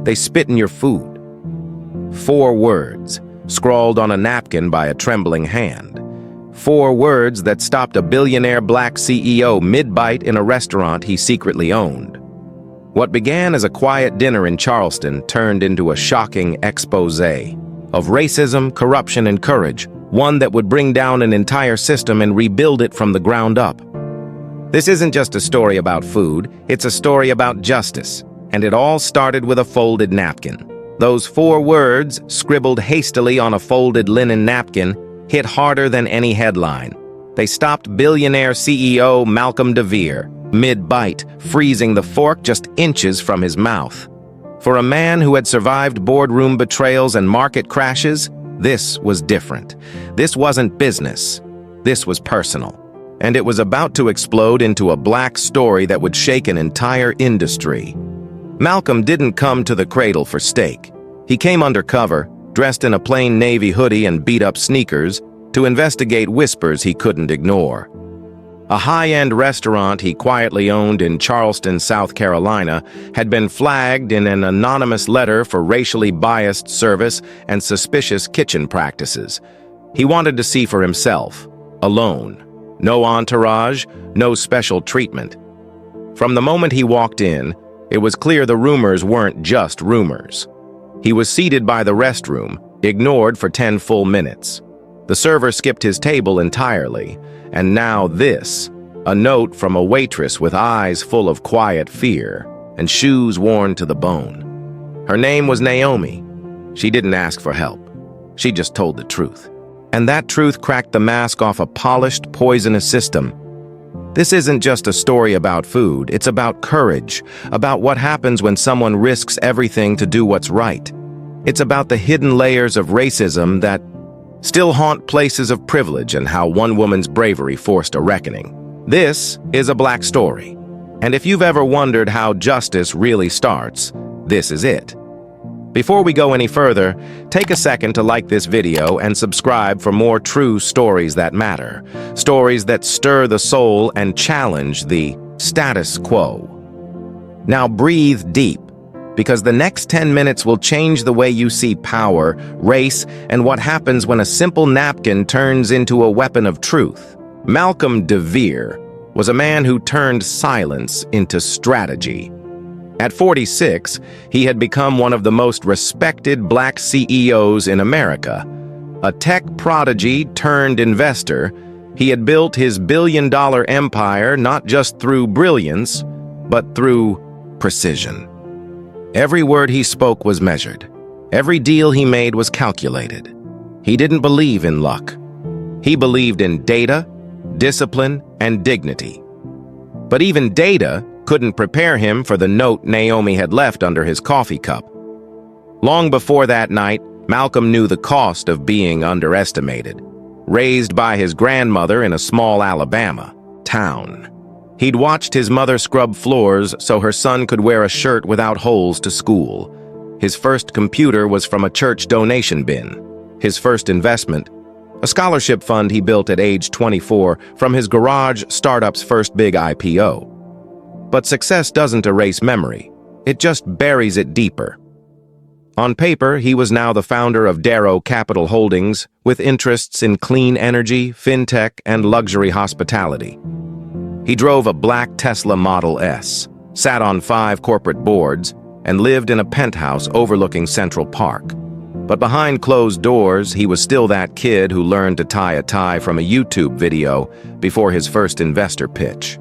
They spit in your food. 4 words, scrawled on a napkin by a trembling hand. 4 words that stopped a billionaire black CEO mid-bite in a restaurant he secretly owned. What began as a quiet dinner in Charleston turned into a shocking exposé of racism, corruption, and courage, one that would bring down an entire system and rebuild it from the ground up. This isn't just a story about food, it's a story about justice, and it all started with a folded napkin. Those 4 words, scribbled hastily on a folded linen napkin, hit harder than any headline. They stopped billionaire CEO Malcolm DeVere mid-bite, freezing the fork just inches from his mouth. For a man who had survived boardroom betrayals and market crashes, this was different. This wasn't business. This was personal. And it was about to explode into a black story that would shake an entire industry. Malcolm didn't come to the cradle for steak. He came undercover, dressed in a plain navy hoodie and beat-up sneakers, to investigate whispers he couldn't ignore. A high-end restaurant he quietly owned in Charleston, South Carolina, had been flagged in an anonymous letter for racially biased service and suspicious kitchen practices. He wanted to see for himself, alone. No entourage, no special treatment. From the moment he walked in, it was clear the rumors weren't just rumors. He was seated by the restroom, ignored for 10 full minutes. The server skipped his table entirely, and now this, a note from a waitress with eyes full of quiet fear and shoes worn to the bone. Her name was Naomi. She didn't ask for help. She just told the truth. And that truth cracked the mask off a polished, poisonous system. This isn't just a story about food, it's about courage, about what happens when someone risks everything to do what's right. It's about the hidden layers of racism that still haunt places of privilege and how one woman's bravery forced a reckoning. This is a black story. And if you've ever wondered how justice really starts, this is it. Before we go any further, take a second to like this video and subscribe for more true stories that matter. Stories that stir the soul and challenge the status quo. Now breathe deep, because the next 10 minutes will change the way you see power, race, and what happens when a simple napkin turns into a weapon of truth. Malcolm DeVere was a man who turned silence into strategy. At 46, he had become one of the most respected black CEOs in America. A tech prodigy turned investor, he had built his billion-dollar empire not just through brilliance, but through precision. Every word he spoke was measured. Every deal he made was calculated. He didn't believe in luck. He believed in data, discipline, and dignity. But even data couldn't prepare him for the note Naomi had left under his coffee cup. Long before that night, Malcolm knew the cost of being underestimated. Raised by his grandmother in a small Alabama town, he'd watched his mother scrub floors so her son could wear a shirt without holes to school. His first computer was from a church donation bin. His first investment, a scholarship fund he built at age 24 from his garage startup's first big IPO. But success doesn't erase memory. It just buries it deeper. On paper, he was now the founder of Darrow Capital Holdings, with interests in clean energy, fintech, and luxury hospitality. He drove a black Tesla Model S, sat on 5 corporate boards, and lived in a penthouse overlooking Central Park. But behind closed doors, he was still that kid who learned to tie a tie from a YouTube video before his first investor pitch.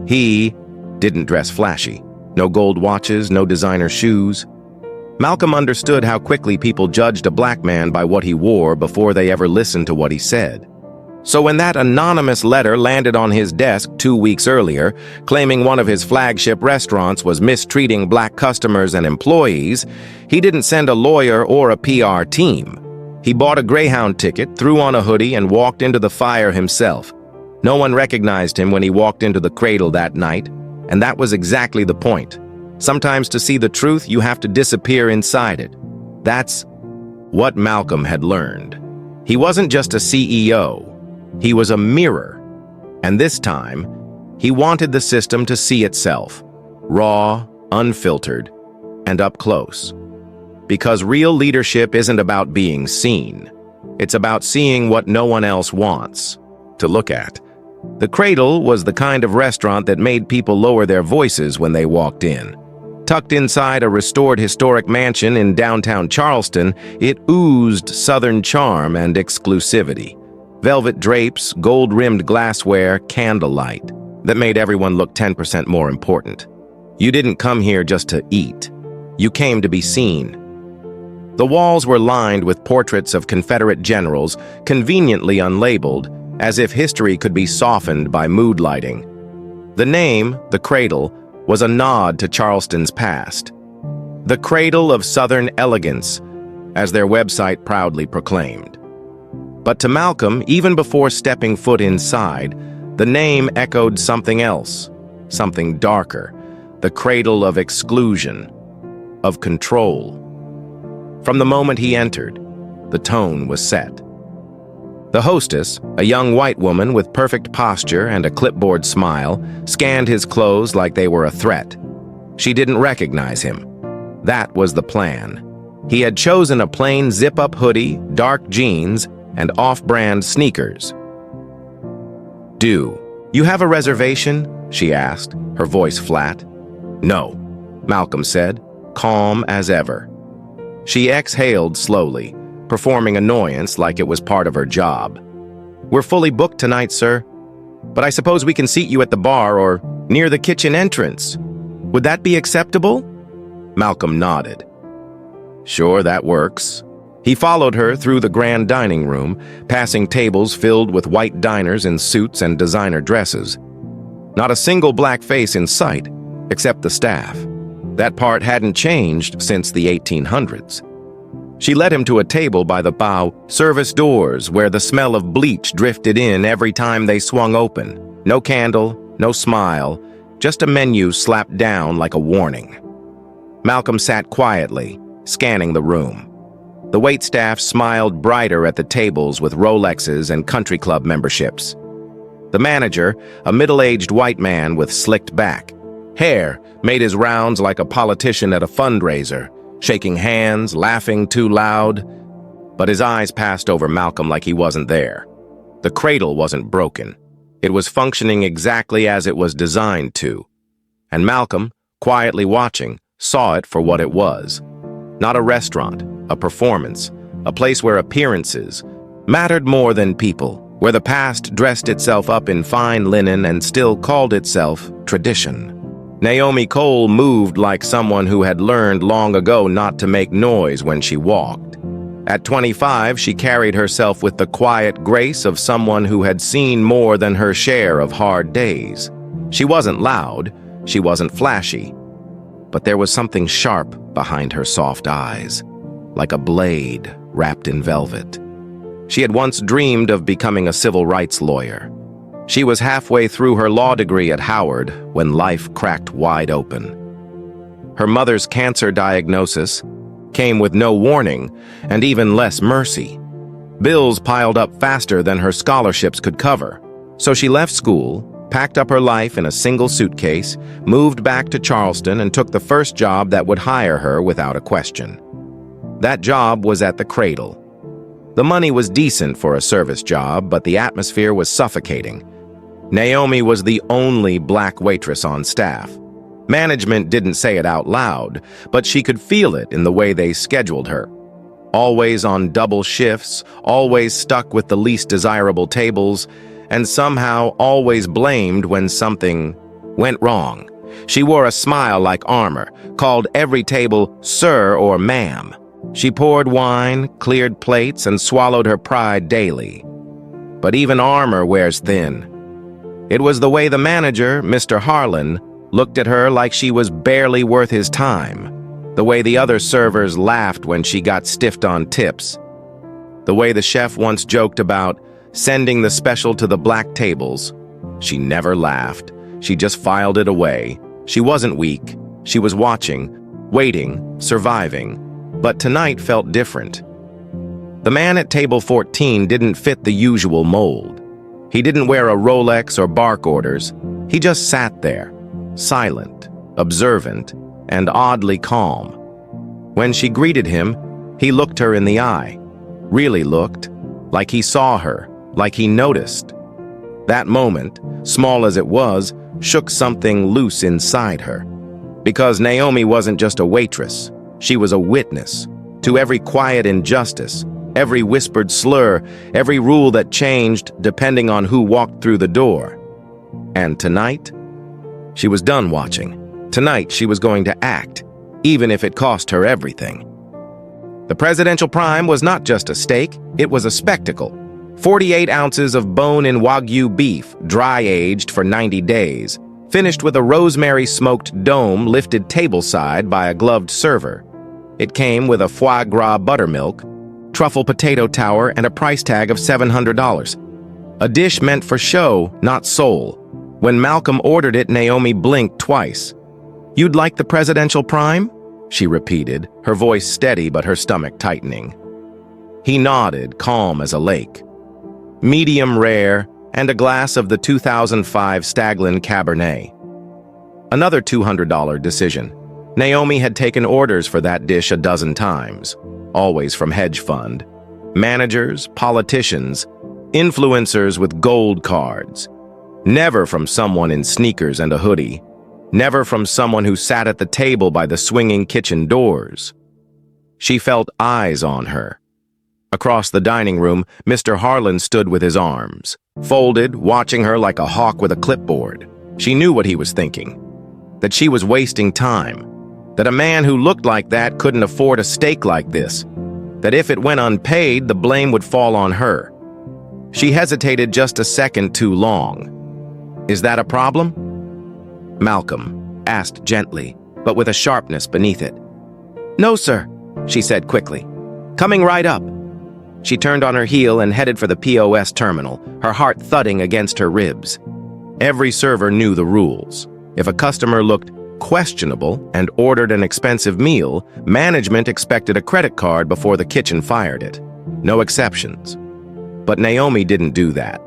He didn't dress flashy. No gold watches, no designer shoes. Malcolm understood how quickly people judged a black man by what he wore before they ever listened to what he said. So when that anonymous letter landed on his desk 2 weeks earlier, claiming one of his flagship restaurants was mistreating black customers and employees, he didn't send a lawyer or a PR team. He bought a Greyhound ticket, threw on a hoodie, and walked into the fire himself. No one recognized him when he walked into the cradle that night, and that was exactly the point. Sometimes to see the truth, you have to disappear inside it. That's what Malcolm had learned. He wasn't just a CEO. He was a mirror, and this time, he wanted the system to see itself, raw, unfiltered, and up close. Because real leadership isn't about being seen. It's about seeing what no one else wants to look at. The Cradle was the kind of restaurant that made people lower their voices when they walked in. Tucked inside a restored historic mansion in downtown Charleston, it oozed Southern charm and exclusivity. Velvet drapes, gold-rimmed glassware, candlelight that made everyone look 10% more important. You didn't come here just to eat. You came to be seen. The walls were lined with portraits of Confederate generals, conveniently unlabeled, as if history could be softened by mood lighting. The name, The Cradle, was a nod to Charleston's past. The cradle of Southern elegance, as their website proudly proclaimed. But to Malcolm, even before stepping foot inside, the name echoed something else, something darker, the cradle of exclusion, of control. From the moment he entered, the tone was set. The hostess, a young white woman with perfect posture and a clipboard smile, scanned his clothes like they were a threat. She didn't recognize him. That was the plan. He had chosen a plain zip-up hoodie, dark jeans, and off-brand sneakers. "Do you have a reservation?" she asked, her voice flat. "No," Malcolm said, calm as ever. She exhaled slowly, performing annoyance like it was part of her job. "We're fully booked tonight, sir. But I suppose we can seat you at the bar or near the kitchen entrance. Would that be acceptable?" Malcolm nodded. "Sure, that works." He followed her through the grand dining room, passing tables filled with white diners in suits and designer dresses. Not a single black face in sight, except the staff. That part hadn't changed since the 1800s. She led him to a table by the bow service doors where the smell of bleach drifted in every time they swung open. No candle, no smile, just a menu slapped down like a warning. Malcolm sat quietly, scanning the room. The waitstaff smiled brighter at the tables with Rolexes and country club memberships. The manager, a middle-aged white man with slicked back hair, made his rounds like a politician at a fundraiser, shaking hands, laughing too loud. But his eyes passed over Malcolm like he wasn't there. The cradle wasn't broken. It was functioning exactly as it was designed to. And Malcolm, quietly watching, saw it for what it was. Not a restaurant, a performance, a place where appearances mattered more than people, where the past dressed itself up in fine linen and still called itself tradition. Naomi Cole moved like someone who had learned long ago not to make noise when she walked. At 25, she carried herself with the quiet grace of someone who had seen more than her share of hard days. She wasn't loud, she wasn't flashy, but there was something sharp behind her soft eyes, like a blade wrapped in velvet. She had once dreamed of becoming a civil rights lawyer. She was halfway through her law degree at Howard when life cracked wide open. Her mother's cancer diagnosis came with no warning and even less mercy. Bills piled up faster than her scholarships could cover. So she left school, packed up her life in a single suitcase, moved back to Charleston, and took the first job that would hire her without a question. That job was at the Cradle. The money was decent for a service job, but the atmosphere was suffocating. Naomi was the only black waitress on staff. Management didn't say it out loud, but she could feel it in the way they scheduled her. Always on double shifts, always stuck with the least desirable tables, and somehow always blamed when something went wrong. She wore a smile like armor, called every table sir or ma'am. She poured wine, cleared plates, and swallowed her pride daily. But even armor wears thin. It was the way the manager, Mr. Harlan, looked at her like she was barely worth his time. The way the other servers laughed when she got stiffed on tips. The way the chef once joked about sending the special to the black tables. She never laughed. She just filed it away. She wasn't weak. She was watching, waiting, surviving. But tonight felt different. The man at table 14 didn't fit the usual mold. He didn't wear a Rolex or bark orders. He just sat there, silent, observant, and oddly calm. When she greeted him, he looked her in the eye. Really looked, like he saw her, like he noticed. That moment, small as it was, shook something loose inside her. Because Naomi wasn't just a waitress, she was a witness to every quiet injustice, every whispered slur, every rule that changed depending on who walked through the door. And tonight, she was done watching. Tonight, she was going to act, even if it cost her everything. The presidential prime was not just a steak, it was a spectacle. 48 ounces of bone-in Wagyu beef, dry-aged for 90 days, finished with a rosemary-smoked dome lifted tableside by a gloved server. It came with a foie gras buttermilk, truffle potato tower, and a price tag of $700. A dish meant for show, not soul. When Malcolm ordered it, Naomi blinked twice. "You'd like the presidential prime?" she repeated, her voice steady but her stomach tightening. He nodded, calm as a lake. Medium rare, and a glass of the 2005 Staglin Cabernet. Another $200 decision. Naomi had taken orders for that dish a dozen times, always from hedge fund, managers, politicians, influencers with gold cards. Never from someone in sneakers and a hoodie. Never from someone who sat at the table by the swinging kitchen doors. She felt eyes on her. Across the dining room, Mr. Harlan stood with his arms folded, watching her like a hawk with a clipboard. She knew what he was thinking, that she was wasting time, that a man who looked like that couldn't afford a steak like this, that if it went unpaid, the blame would fall on her. She hesitated just a second too long. "Is that a problem?" Malcolm asked gently, but with a sharpness beneath it. "No, sir," she said quickly. "Coming right up." She turned on her heel and headed for the POS terminal, her heart thudding against her ribs. Every server knew the rules. If a customer looked questionable and ordered an expensive meal, management expected a credit card before the kitchen fired it. No exceptions. But Naomi didn't do that.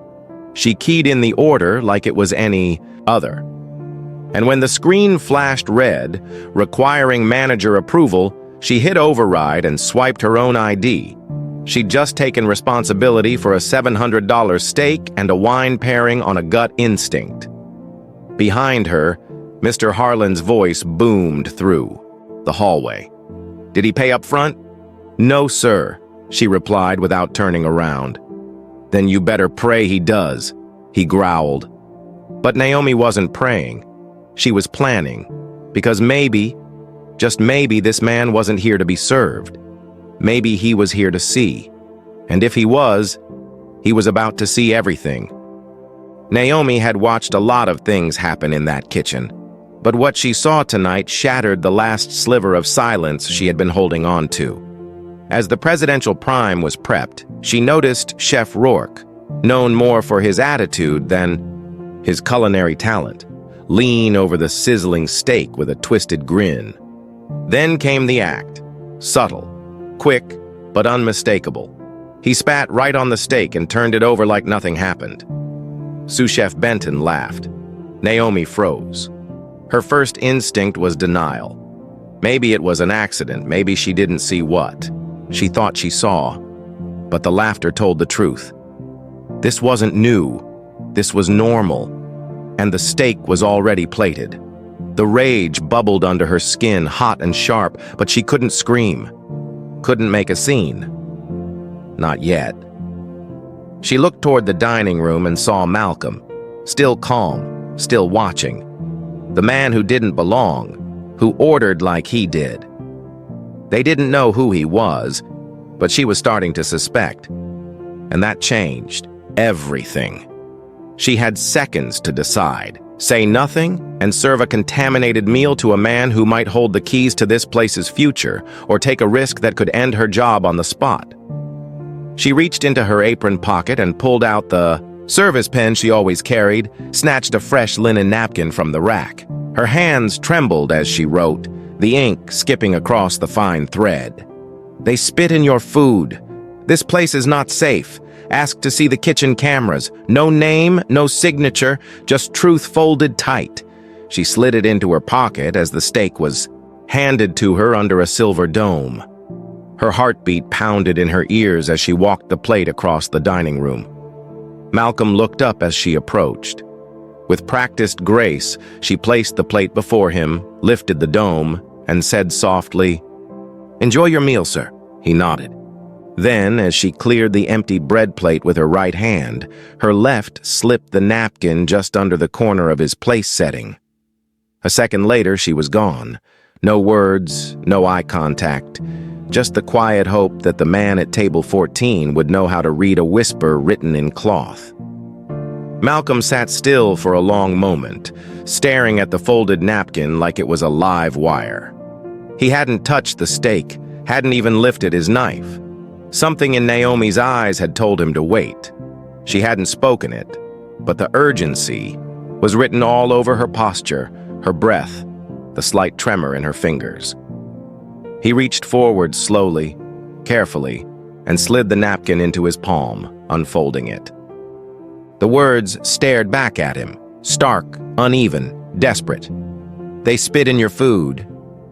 She keyed in the order like it was any other. And when the screen flashed red, requiring manager approval, she hit override and swiped her own ID. She'd just taken responsibility for a $700 steak and a wine pairing on a gut instinct. Behind her, Mr. Harlan's voice boomed through the hallway. "Did he pay up front?" "No, sir," she replied without turning around. "Then you better pray he does," he growled. But Naomi wasn't praying. She was planning, because maybe, just maybe, this man wasn't here to be served. Maybe he was here to see. And if he was about to see everything. Naomi had watched a lot of things happen in that kitchen, but what she saw tonight shattered the last sliver of silence she had been holding on to. As the presidential prime was prepped, she noticed Chef Rourke, known more for his attitude than his culinary talent, lean over the sizzling steak with a twisted grin. Then came the act, subtle, quick, but unmistakable. He spat right on the steak and turned it over like nothing happened. Sous Chef Benton laughed. Naomi froze. Her first instinct was denial. Maybe it was an accident, maybe she didn't see what she thought she saw. But the laughter told the truth. This wasn't new, this was normal, and the steak was already plated. The rage bubbled under her skin, hot and sharp, but she couldn't scream. Couldn't make a scene. Not yet. She looked toward the dining room and saw Malcolm, still calm, still watching. The man who didn't belong, who ordered like he did. They didn't know who he was, but she was starting to suspect. And that changed everything. She had seconds to decide. Say nothing and serve a contaminated meal to a man who might hold the keys to this place's future, or take a risk that could end her job on the spot. She reached into her apron pocket and pulled out the service pen she always carried, snatched a fresh linen napkin from the rack. Her hands trembled as she wrote, the ink skipping across the fine thread. "They spit in your food. This place is not safe. Ask to see the kitchen cameras. No name, no signature, just truth folded tight." She slid it into her pocket as the steak was handed to her under a silver dome. Her heartbeat pounded in her ears as she walked the plate across the dining room. Malcolm looked up as she approached. With practiced grace, she placed the plate before him, lifted the dome, and said softly, "Enjoy your meal, sir." He nodded. Then, as she cleared the empty bread plate with her right hand, her left slipped the napkin just under the corner of his place setting. A second later, she was gone. No words, no eye contact, just the quiet hope that the man at table 14 would know how to read a whisper written in cloth. Malcolm sat still for a long moment, staring at the folded napkin like it was a live wire. He hadn't touched the steak, hadn't even lifted his knife. Something in Naomi's eyes had told him to wait. She hadn't spoken it, but the urgency was written all over her posture, her breath, the slight tremor in her fingers. He reached forward slowly, carefully, and slid the napkin into his palm, unfolding it. The words stared back at him, stark, uneven, desperate. "They spit in your food.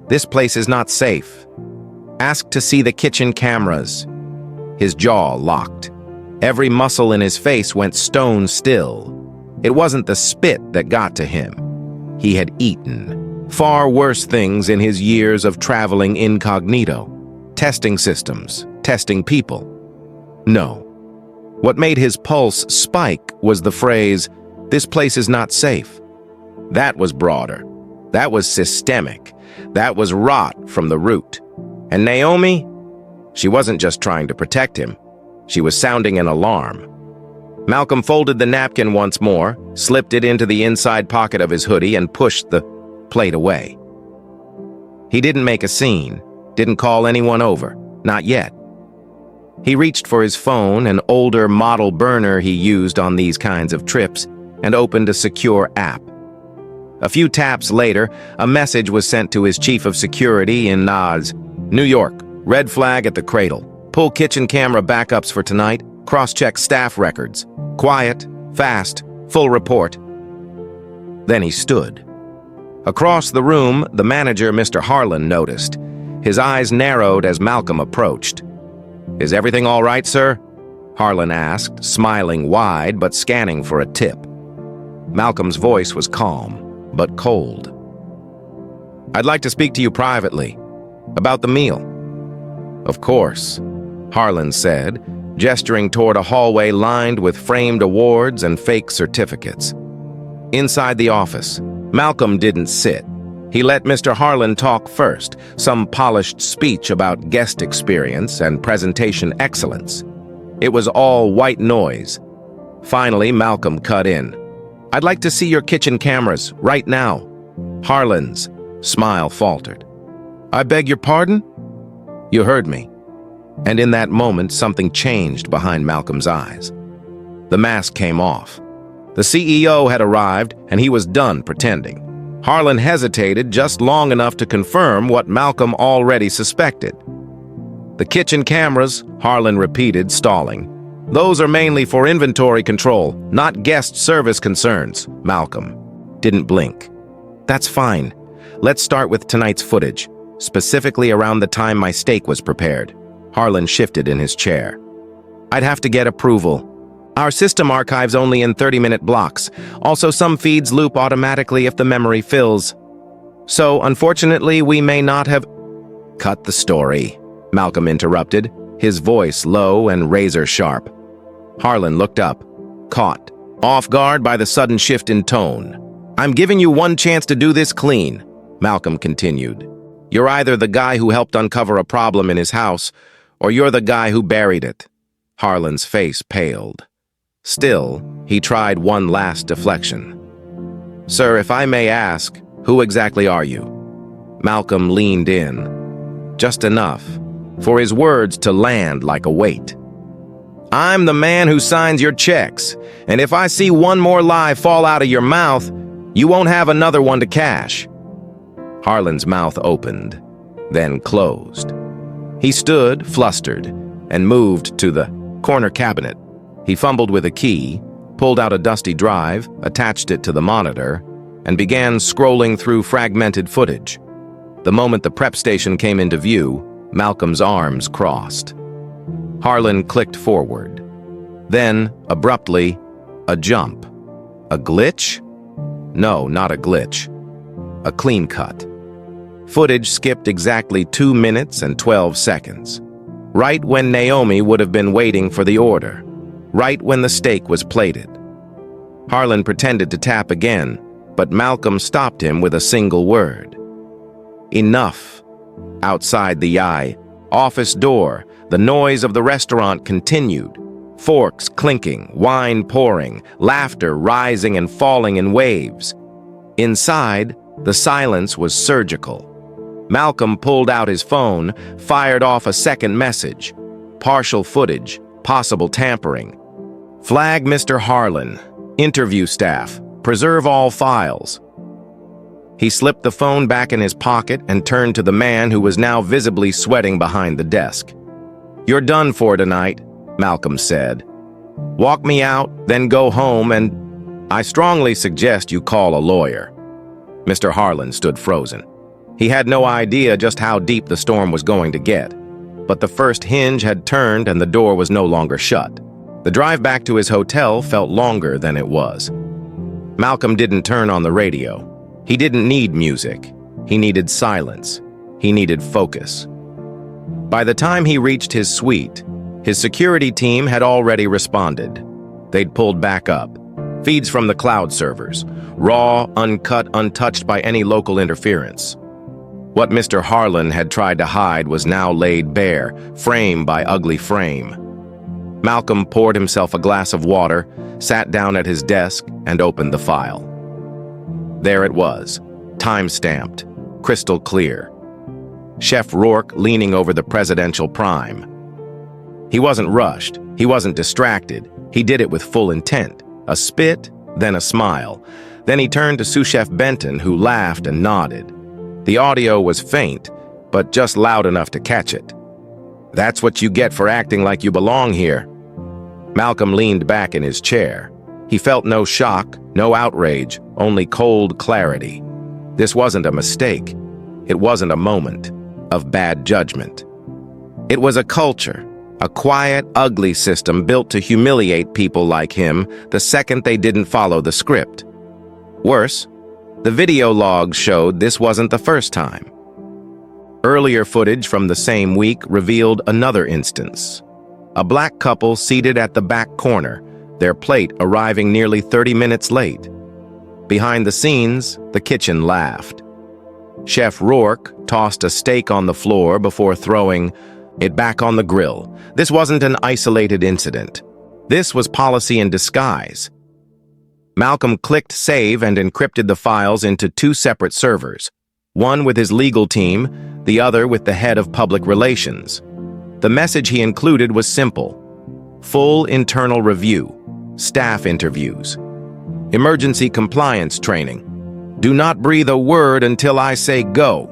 This place is not safe. Ask to see the kitchen cameras." His jaw locked. Every muscle in his face went stone still. It wasn't the spit that got to him. He had eaten far worse things in his years of traveling incognito, testing systems, testing people. No. What made his pulse spike was the phrase, "This place is not safe." That was broader. That was systemic. That was rot from the root. And Naomi? She wasn't just trying to protect him. She was sounding an alarm. Malcolm folded the napkin once more, slipped it into the inside pocket of his hoodie, and pushed the plate away. He didn't make a scene, didn't call anyone over, not yet. He reached for his phone, an older model burner he used on these kinds of trips, and opened a secure app. A few taps later, a message was sent to his chief of security in New York. Red flag at the cradle. Pull kitchen camera backups for tonight. Cross-check staff records. Quiet, fast, full report. Then he stood. Across the room, the manager, Mr. Harlan, noticed. His eyes narrowed as Malcolm approached. "Is everything all right, sir?" Harlan asked, smiling wide but scanning for a tip. Malcolm's voice was calm, but cold. "I'd like to speak to you privately. About the meal." "Of course," Harlan said, gesturing toward a hallway lined with framed awards and fake certificates. Inside the office, Malcolm didn't sit. He let Mr. Harlan talk first, some polished speech about guest experience and presentation excellence. It was all white noise. Finally, Malcolm cut in. "I'd like to see your kitchen cameras, right now." Harlan's smile faltered. "I beg your pardon?" "You heard me." And in that moment, something changed behind Malcolm's eyes. The mask came off. The CEO had arrived, and he was done pretending. Harlan hesitated just long enough to confirm what Malcolm already suspected. "The kitchen cameras," Harlan repeated, stalling. "Those are mainly for inventory control, not guest service concerns." Malcolm didn't blink. "That's fine. Let's start with tonight's footage, specifically around the time my steak was prepared." Harlan shifted in his chair. "I'd have to get approval. Our system archives only in 30-minute blocks. Also, some feeds loop automatically if the memory fills. So, unfortunately, we may not have—" "Cut the story," Malcolm interrupted, his voice low and razor-sharp. Harlan looked up, caught off guard by the sudden shift in tone. "I'm giving you one chance to do this clean," Malcolm continued. "You're either the guy who helped uncover a problem in his house, or you're the guy who buried it." Harlan's face paled. Still, he tried one last deflection. "Sir, if I may ask, who exactly are you?" Malcolm leaned in, just enough for his words to land like a weight. "I'm the man who signs your checks, and if I see one more lie fall out of your mouth, you won't have another one to cash." Harlan's mouth opened, then closed. He stood, flustered, and moved to the corner cabinet. He fumbled with a key, pulled out a dusty drive, attached it to the monitor, and began scrolling through fragmented footage. The moment the prep station came into view, Malcolm's arms crossed. Harlan clicked forward. Then, abruptly, a jump. A glitch? No, not a glitch. A clean cut. Footage skipped exactly 2 minutes and 12 seconds. Right when Naomi would have been waiting for the order. Right when the steak was plated. Harlan pretended to tap again, but Malcolm stopped him with a single word. Enough. Outside the office door, the noise of the restaurant continued. Forks clinking, wine pouring, laughter rising and falling in waves. Inside, the silence was surgical. Malcolm pulled out his phone, fired off a second message. Partial footage, possible tampering. Flag Mr. Harlan. Interview staff. Preserve all files. He slipped the phone back in his pocket and turned to the man who was now visibly sweating behind the desk. "You're done for tonight," Malcolm said. "Walk me out, then go home, and I strongly suggest you call a lawyer." Mr. Harlan stood frozen. He had no idea just how deep the storm was going to get. But the first hinge had turned and the door was no longer shut. The drive back to his hotel felt longer than it was. Malcolm didn't turn on the radio. He didn't need music. He needed silence. He needed focus. By the time he reached his suite, his security team had already responded. They'd pulled back up. Feeds from the cloud servers. Raw, uncut, untouched by any local interference. What Mr. Harlan had tried to hide was now laid bare, frame by ugly frame. Malcolm poured himself a glass of water, sat down at his desk, and opened the file. There it was, time-stamped, crystal clear. Chef Rourke leaning over the presidential prime. He wasn't rushed, he wasn't distracted, he did it with full intent. A spit, then a smile. Then he turned to sous chef Benton, who laughed and nodded. The audio was faint, but just loud enough to catch it. "That's what you get for acting like you belong here." Malcolm leaned back in his chair. He felt no shock, no outrage, only cold clarity. This wasn't a mistake. It wasn't a moment of bad judgment. It was a culture, a quiet, ugly system built to humiliate people like him the second they didn't follow the script. Worse, the video logs showed this wasn't the first time. Earlier footage from the same week revealed another instance. A black couple seated at the back corner, their plate arriving nearly 30 minutes late. Behind the scenes, the kitchen laughed. Chef Rourke tossed a steak on the floor before throwing it back on the grill. This wasn't an isolated incident. This was policy in disguise. Malcolm clicked save and encrypted the files into 2 separate servers, one with his legal team, the other with the head of public relations. The message he included was simple: full internal review, staff interviews, emergency compliance training. Do not breathe a word until I say go.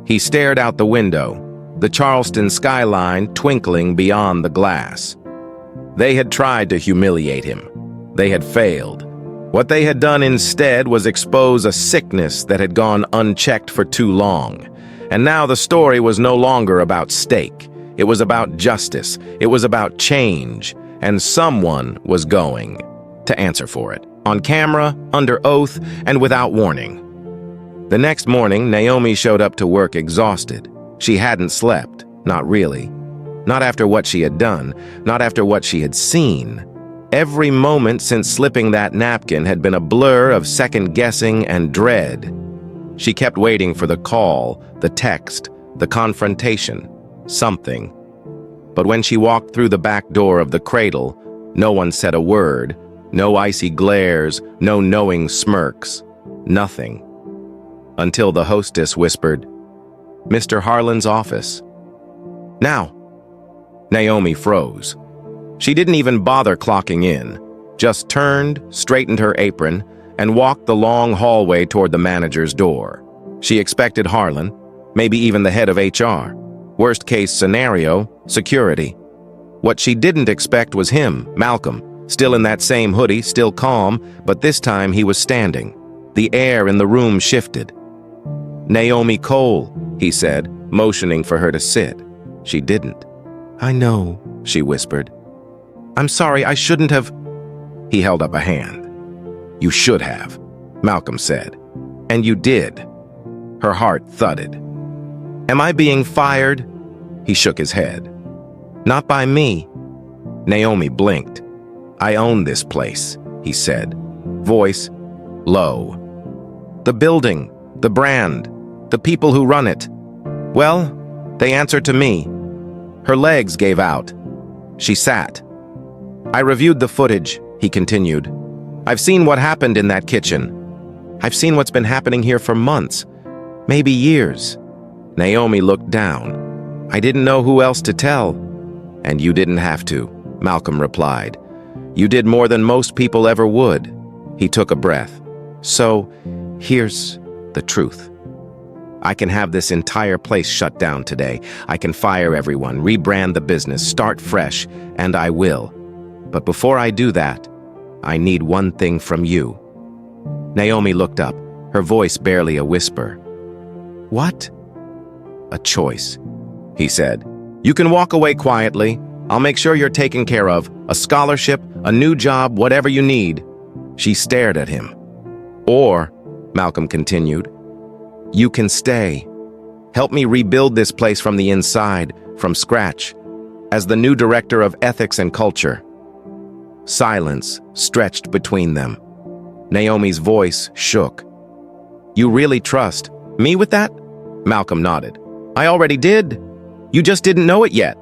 He stared out the window, the Charleston skyline twinkling beyond the glass. They had tried to humiliate him. They had failed. What they had done instead was expose a sickness that had gone unchecked for too long. And now the story was no longer about steak. It was about justice. It was about change. And someone was going to answer for it. On camera, under oath, and without warning. The next morning, Naomi showed up to work exhausted. She hadn't slept. Not really. Not after what she had done. Not after what she had seen. Every moment since slipping that napkin had been a blur of second-guessing and dread. She kept waiting for the call, the text, the confrontation, something. But when she walked through the back door of the cradle, no one said a word, no icy glares, no knowing smirks, nothing. Until the hostess whispered, "Mr. Harlan's office." "Now." Naomi froze. She didn't even bother clocking in, just turned, straightened her apron, and walked the long hallway toward the manager's door. She expected Harlan, maybe even the head of HR. Worst case scenario, security. What she didn't expect was him, Malcolm, still in that same hoodie, still calm, but this time he was standing. The air in the room shifted. "Naomi Cole," he said, motioning for her to sit. She didn't. "I know," she whispered. "I'm sorry, I shouldn't have—" He held up a hand. "You should have," Malcolm said. "And you did." Her heart thudded. "Am I being fired?" He shook his head. "Not by me." Naomi blinked. "I own this place," he said, voice low. "The building, the brand, the people who run it. Well, they answer to me." Her legs gave out. She sat. "I reviewed the footage," he continued. "I've seen what happened in that kitchen. I've seen what's been happening here for months, maybe years." Naomi looked down. "I didn't know who else to tell." "And you didn't have to," Malcolm replied. "You did more than most people ever would." He took a breath. "So, here's the truth. I can have this entire place shut down today. I can fire everyone, rebrand the business, start fresh, and I will. But before I do that, I need one thing from you." Naomi looked up, her voice barely a whisper. "What?" "A choice," he said. "You can walk away quietly. I'll make sure you're taken care of. A scholarship, a new job, whatever you need." She stared at him. "Or," Malcolm continued, "you can stay. Help me rebuild this place from the inside, from scratch, as the new director of ethics and culture." Silence stretched between them. Naomi's voice shook. "You really trust me with that?" Malcolm nodded. "I already did. You just didn't know it yet."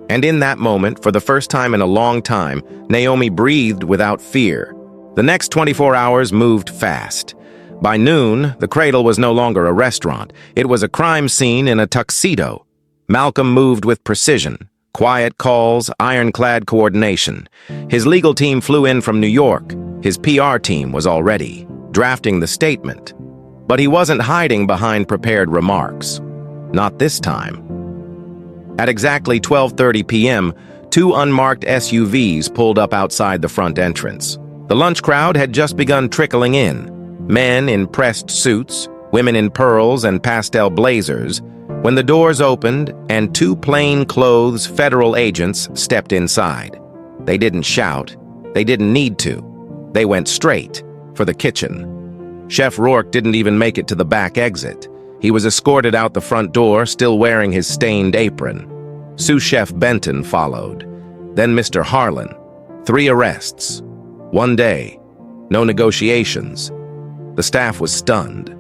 And in that moment, for the first time in a long time, Naomi breathed without fear. The next 24 hours moved fast. By noon, the Cradle was no longer a restaurant. It was a crime scene in a tuxedo. Malcolm moved with precision. Quiet calls, ironclad coordination. His legal team flew in from New York. His PR team was already drafting the statement. But he wasn't hiding behind prepared remarks. Not this time. At exactly 12:30 p.m., 2 unmarked SUVs pulled up outside the front entrance. The lunch crowd had just begun trickling in. Men in pressed suits, women in pearls and pastel blazers, when the doors opened and 2 plain-clothes federal agents stepped inside. They didn't shout. They didn't need to. They went straight for the kitchen. Chef Rourke didn't even make it to the back exit. He was escorted out the front door, still wearing his stained apron. Sous Chef Benton followed. Then Mr. Harlan. 3 arrests. 1 day. No negotiations. The staff was stunned.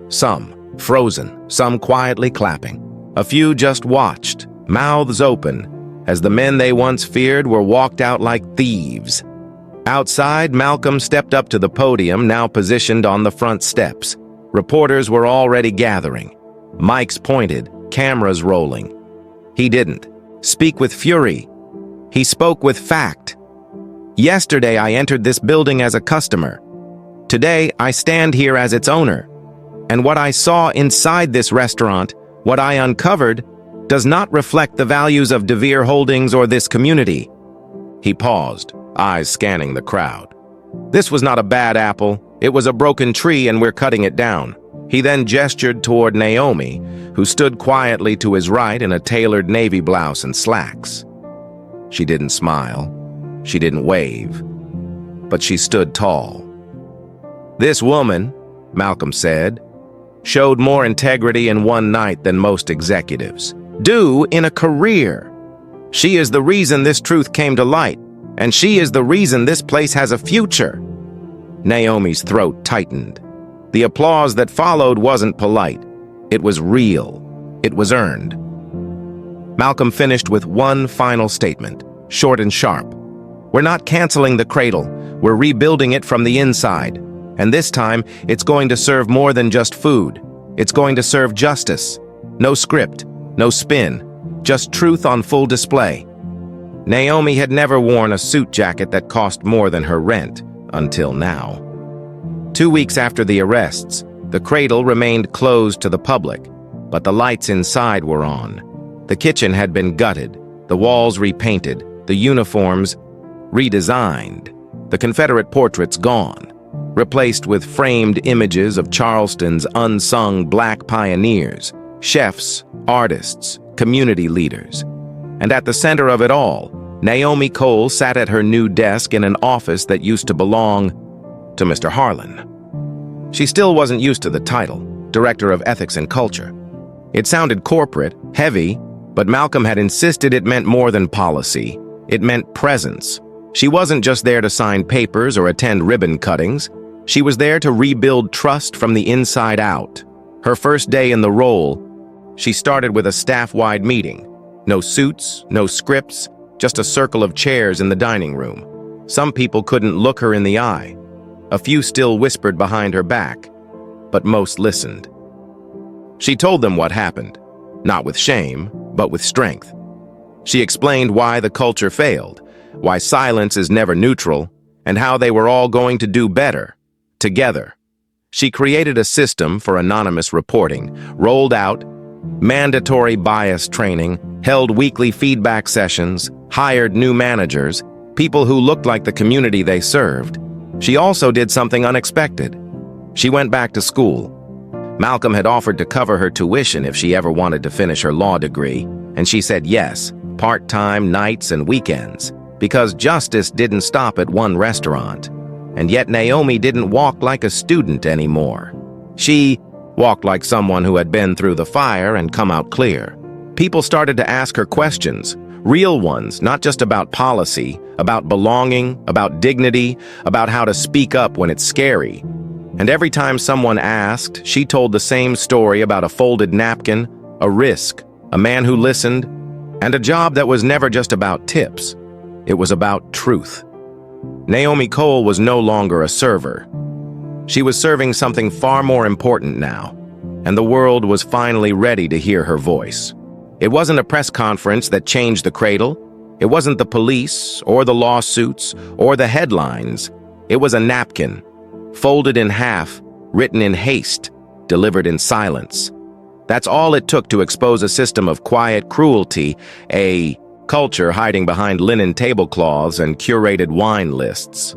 Some frozen, some quietly clapping. A few just watched, mouths open, as the men they once feared were walked out like thieves. Outside, Malcolm stepped up to the podium, now positioned on the front steps. Reporters were already gathering. Mics pointed, cameras rolling. He didn't speak with fury. He spoke with fact. "Yesterday, I entered this building as a customer. Today, I stand here as its owner. And what I saw inside this restaurant, what I uncovered, does not reflect the values of DeVere Holdings or this community." He paused, eyes scanning the crowd. "This was not a bad apple. It was a broken tree, and we're cutting it down." He then gestured toward Naomi, who stood quietly to his right in a tailored navy blouse and slacks. She didn't smile. She didn't wave. But she stood tall. "This woman," Malcolm said, "showed more integrity in one night than most executives do in a career. She is the reason this truth came to light, and she is the reason this place has a future." Naomi's throat tightened. The applause that followed wasn't polite. It was real. It was earned. Malcolm finished with one final statement, short and sharp. "We're not canceling the Cradle. We're rebuilding it from the inside. And this time, it's going to serve more than just food. It's going to serve justice. No script, no spin, just truth on full display." Naomi had never worn a suit jacket that cost more than her rent, until now. 2 weeks after the arrests, the Cradle remained closed to the public, but the lights inside were on. The kitchen had been gutted, the walls repainted, the uniforms redesigned, the Confederate portraits gone. replaced with framed images of Charleston's unsung black pioneers, chefs, artists, community leaders. And at the center of it all, Naomi Cole sat at her new desk in an office that used to belong to Mr. Harlan. She still wasn't used to the title, Director of Ethics and Culture. It sounded corporate, heavy, but Malcolm had insisted it meant more than policy. It meant presence. She wasn't just there to sign papers or attend ribbon cuttings. She was there to rebuild trust from the inside out. Her first day in the role, she started with a staff-wide meeting. No suits, no scripts, just a circle of chairs in the dining room. Some people couldn't look her in the eye. A few still whispered behind her back, but most listened. She told them what happened, not with shame, but with strength. She explained why the culture failed, why silence is never neutral, and how they were all going to do better, together. She created a system for anonymous reporting, rolled out mandatory bias training, held weekly feedback sessions, hired new managers, people who looked like the community they served. She also did something unexpected. She went back to school. Malcolm had offered to cover her tuition if she ever wanted to finish her law degree, and she said yes, part-time, nights, and weekends, because justice didn't stop at one restaurant. And yet Naomi didn't walk like a student anymore. She walked like someone who had been through the fire and come out clear. People started to ask her questions, real ones, not just about policy, about belonging, about dignity, about how to speak up when it's scary. And every time someone asked, she told the same story about a folded napkin, a risk, a man who listened, and a job that was never just about tips. It was about truth. Naomi Cole was no longer a server. She was serving something far more important now, and the world was finally ready to hear her voice. It wasn't a press conference that changed the cradle. It wasn't the police, or the lawsuits, or the headlines. It was a napkin, folded in half, written in haste, delivered in silence. That's all it took to expose a system of quiet cruelty, a culture hiding behind linen tablecloths and curated wine lists.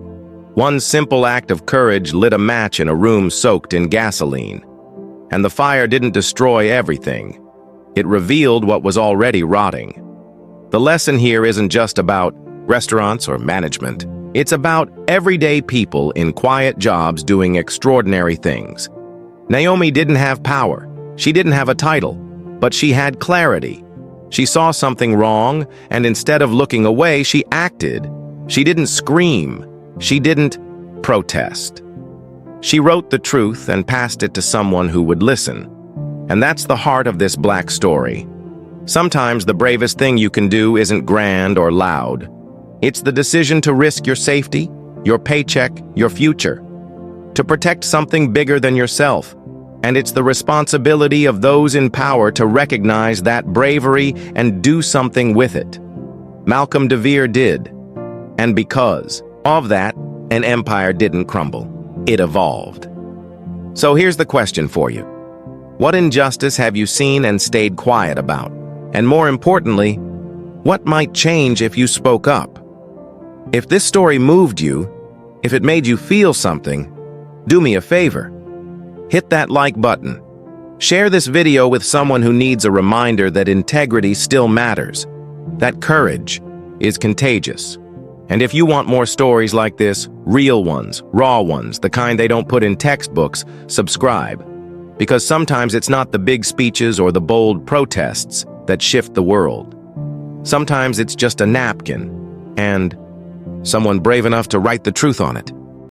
One simple act of courage lit a match in a room soaked in gasoline. And the fire didn't destroy everything. It revealed what was already rotting. The lesson here isn't just about restaurants or management. It's about everyday people in quiet jobs doing extraordinary things. Naomi didn't have power. She didn't have a title, but she had clarity. She saw something wrong, and instead of looking away, she acted. She didn't scream. She didn't protest. She wrote the truth and passed it to someone who would listen. And that's the heart of this black story. Sometimes the bravest thing you can do isn't grand or loud. It's the decision to risk your safety, your paycheck, your future, to protect something bigger than yourself. And it's the responsibility of those in power to recognize that bravery and do something with it. Malcolm DeVere did. And because of that, an empire didn't crumble. It evolved. So here's the question for you. What injustice have you seen and stayed quiet about? And more importantly, what might change if you spoke up? If this story moved you, if it made you feel something, do me a favor. Hit that like button. Share this video with someone who needs a reminder that integrity still matters, that courage is contagious. And if you want more stories like this, real ones, raw ones, the kind they don't put in textbooks, subscribe. Because sometimes it's not the big speeches or the bold protests that shift the world. Sometimes it's just a napkin and someone brave enough to write the truth on it.